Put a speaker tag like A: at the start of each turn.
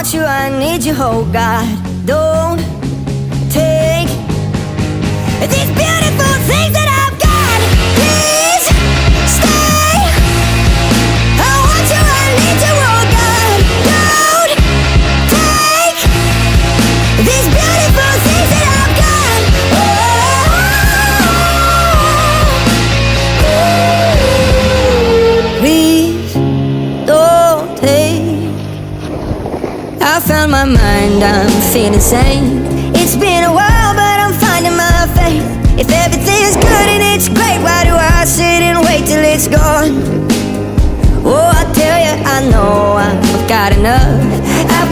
A: want you, I need you, oh God. Don't take these beautiful things that I've got. Please stay. I want you, I need you, oh God. Don't take these beautiful things that I've got. Please don't take. I found my mind, I'm feeling sane. It's been a while, but I'm finding my faith. If everything's good and it's great, why do I sit and wait till it's gone? Oh, I tell you, I know I've got enough. I've